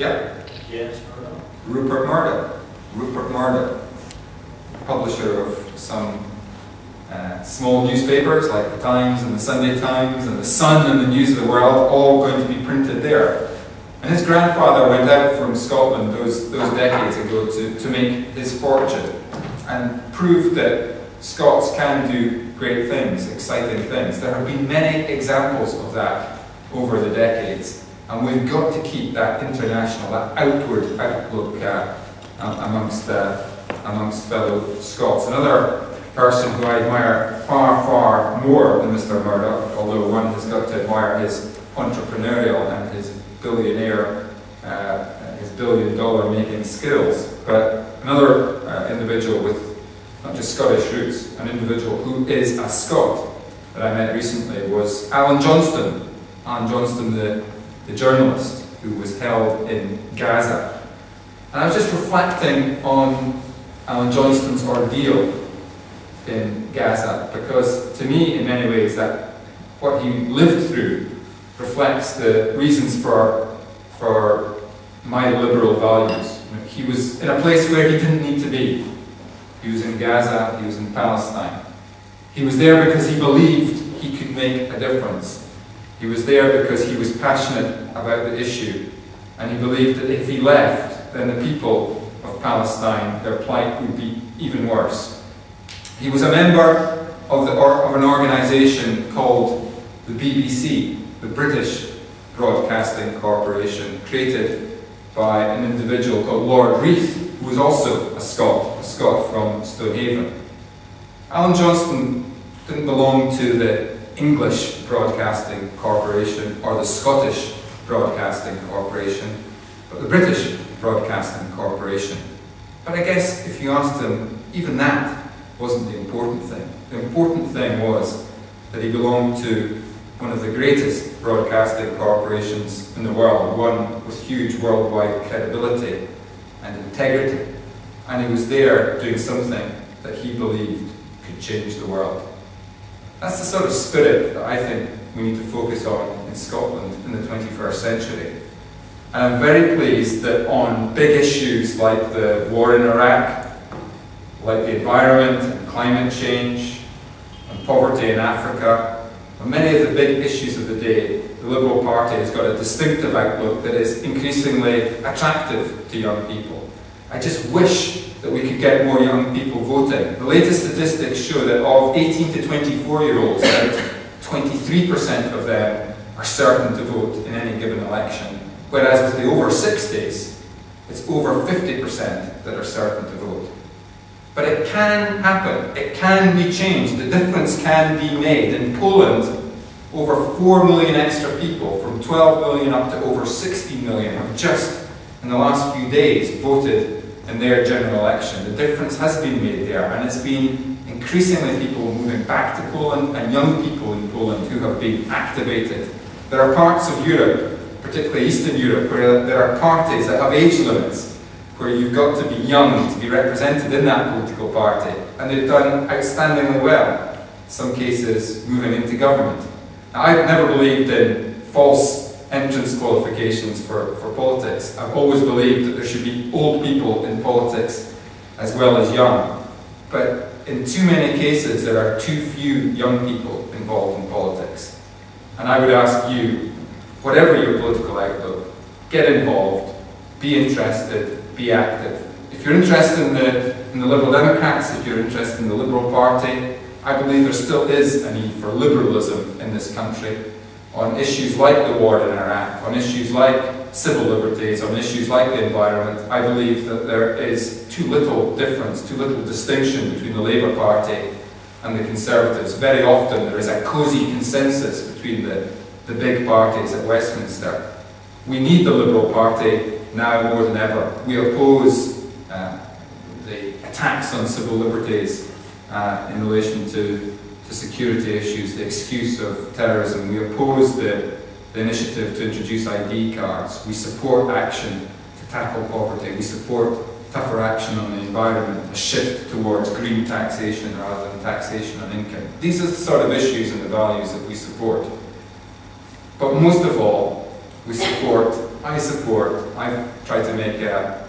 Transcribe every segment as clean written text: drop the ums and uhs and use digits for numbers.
Yeah? Yes, Murdoch. Rupert Murdoch. Rupert Murdoch, publisher of some small newspapers like the Times and the Sunday Times and the Sun and the News of the World, all going to be printed there. And his grandfather went out from Scotland those decades ago to make his fortune and proved that Scots can do great things, exciting things. There have been many examples of that over the decades, and we've got to keep that international, that outward outlook amongst fellow Scots. Another person who I admire far, far more than Mr. Murdoch, although one has got to admire his entrepreneurial and his billionaire, his billion-dollar making skills. But another individual with not just Scottish roots, an individual who is a Scot that I met recently was Alan Johnston. Alan Johnston, the journalist who was held in Gaza. And I was just reflecting on Alan Johnston's ordeal in Gaza, because to me, in many ways, that what he lived through reflects the reasons for my liberal values. He was in a place where he didn't need to be. He was in Gaza, he was in Palestine. He was there because he believed he could make a difference. He was there because he was passionate about the issue, and he believed that if he left, then the people of Palestine, their plight would be even worse. He was a member of an organisation called the BBC, the British Broadcasting Corporation, created by an individual called Lord Reith, who was also a Scot from Stonehaven. Alan Johnston didn't belong to the English Broadcasting Corporation or the Scottish Broadcasting Corporation, but the British Broadcasting Corporation. But I guess if you asked him, even that wasn't the important thing. The important thing was that he belonged to one of the greatest broadcasting corporations in the world, one with huge worldwide credibility and integrity. And he was there doing something that he believed could change the world. That's the sort of spirit that I think we need to focus on in Scotland in the 21st century. And I'm very pleased that on big issues like the war in Iraq, like the environment and climate change, and poverty in Africa, on many of the big issues of the day, the Liberal Party has got a distinctive outlook that is increasingly attractive to young people. I just wish that we could get more young people voting. The latest statistics show that of 18 to 24-year-olds, 23% of them are certain to vote in any given election, whereas with the over 60s, it's over 50% that are certain to vote. But it can happen, it can be changed, the difference can be made. In Poland, over 4 million extra people, from 12 million up to over 60 million, have just in the last few days voted in their general election. The difference has been made there, and it's been increasingly people moving back to Poland and young people in Poland who have been activated. There are parts of Europe, particularly Eastern Europe, where there are parties that have age limits, where you've got to be young to be represented in that political party, and they've done outstandingly well, in some cases moving into government. Now, I've never believed in false entrance qualifications for politics. I've always believed that there should be old people in politics as well as young. But in too many cases, there are too few young people involved in politics. And I would ask you, whatever your political outlook, get involved, be interested, be active. If you're interested in the Liberal Democrats, if you're interested in the Liberal Party, I believe there still is a need for liberalism in this country on issues like the war in Iraq, on issues like civil liberties, on issues like the environment. I believe that there is too little difference, too little distinction between the Labour Party and the Conservatives. Very often there is a cosy consensus between the big parties at Westminster. We need the Liberal Party now more than ever. We oppose the attacks on civil liberties in relation to security issues, the excuse of terrorism. We oppose the initiative to introduce ID cards. We support action to tackle poverty. We support tougher action on the environment, a shift towards green taxation rather than taxation on income. These are the sort of issues and the values that we support. But most of all, I've tried to make a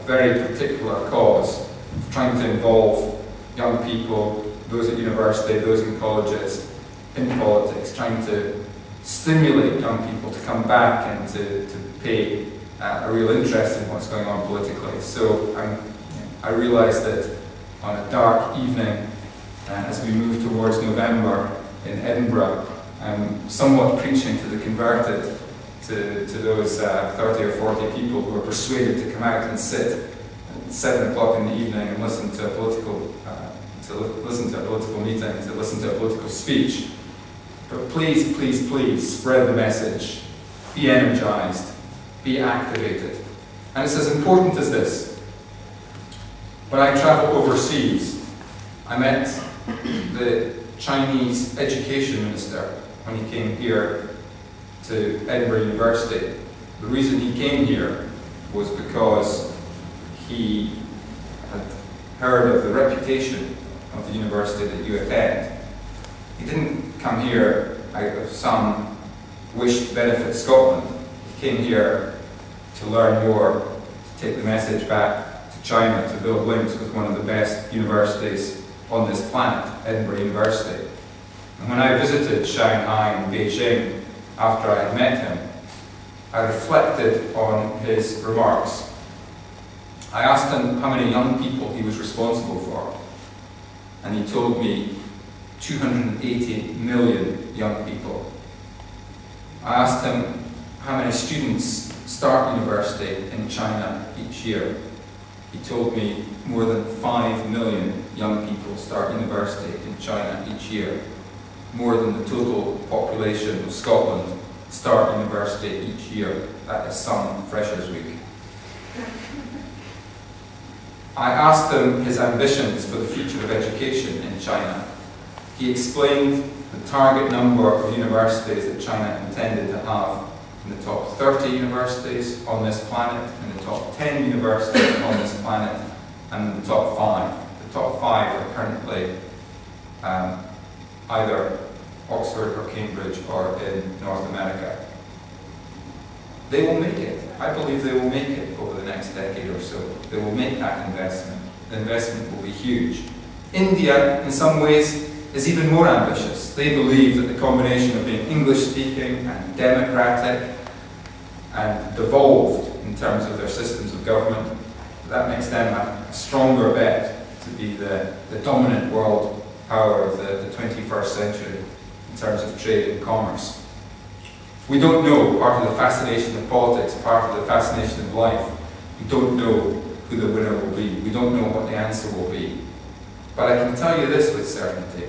very particular cause of trying to involve young people, those at university, those in colleges, in politics, trying to stimulate young people to come back and to pay a real interest in what's going on politically. So I realise that on a dark evening, as we move towards November in Edinburgh, I'm somewhat preaching to the converted, to those 30 or 40 people who are persuaded to come out and sit at 7 o'clock in the evening and listen to a political meeting, to listen to a political speech. But please, please, please spread the message. Be energized. Be activated. And it's as important as this. When I travel overseas, I met the Chinese education minister when he came here to Edinburgh University. The reason he came here was because he had heard of the reputation of the university that you attend. He didn't come here out of some wish to benefit Scotland. He came here to learn more, to take the message back to China, to build links with one of the best universities on this planet, Edinburgh University. And when I visited Shanghai and Beijing, after I had met him, I reflected on his remarks. I asked him how many young people he was responsible for, and he told me 280 million young people. I asked him how many students start university in China each year. He told me more than 5 million young people start university in China each year. More than the total population of Scotland start university each year. That is some Freshers' Week. I asked him his ambitions for the future of education in China. He explained the target number of universities that China intended to have in the top 30 universities on this planet, in the top 10 universities on this planet, and in the top 5. The top 5 are currently either Oxford or Cambridge or in North America. They will make it. I believe they will make it over the next decade or so. They will make that investment. The investment will be huge. India, in some ways, is even more ambitious. They believe that the combination of being English-speaking and democratic and devolved in terms of their systems of government, that makes them a stronger bet to be the dominant world power of the 21st century in terms of trade and commerce. We don't know, part of the fascination of politics, part of the fascination of life, we don't know who the winner will be. We don't know what the answer will be. But I can tell you this with certainty.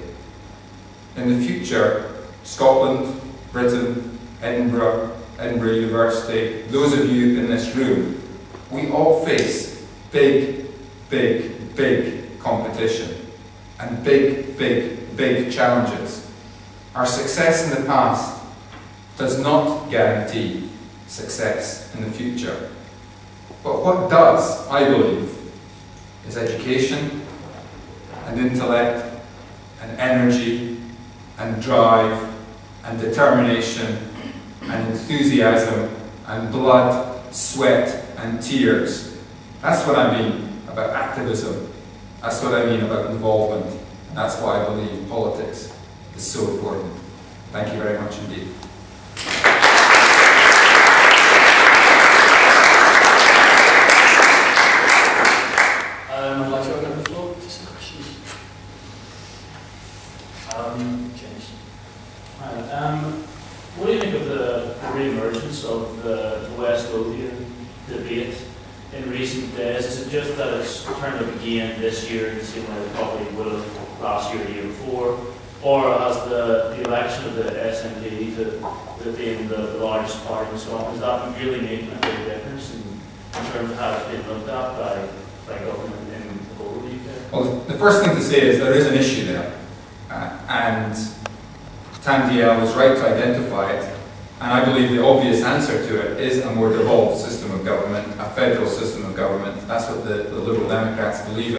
In the future, Scotland, Britain, Edinburgh University, those of you in this room, we all face big, big, big competition and big, big, big challenges. Our success in the past does not guarantee success in the future. But what does, I believe, is education and intellect and energy and drive and determination and enthusiasm and blood, sweat and tears. That's what I mean about activism. That's what I mean about involvement. And that's why I believe politics is so important. Thank you very much indeed. I'd like to open up the floor to some questions. James. Hi. What do you think of the re-emergence of the West Lothian debate in recent days? Is it just that it's turned up again this year in the same way it probably would have last year or the year before? Or has the election of the SNP to being the largest party in Scotland, is that really making a big difference in terms of how it's being looked at by government in the whole of the UK? Well, the first thing to say is there is an issue there. And Tandiel was right to identify it. And I believe the obvious answer to it is a more devolved system of government, a federal system of government. That's what the Liberal Democrats believe in.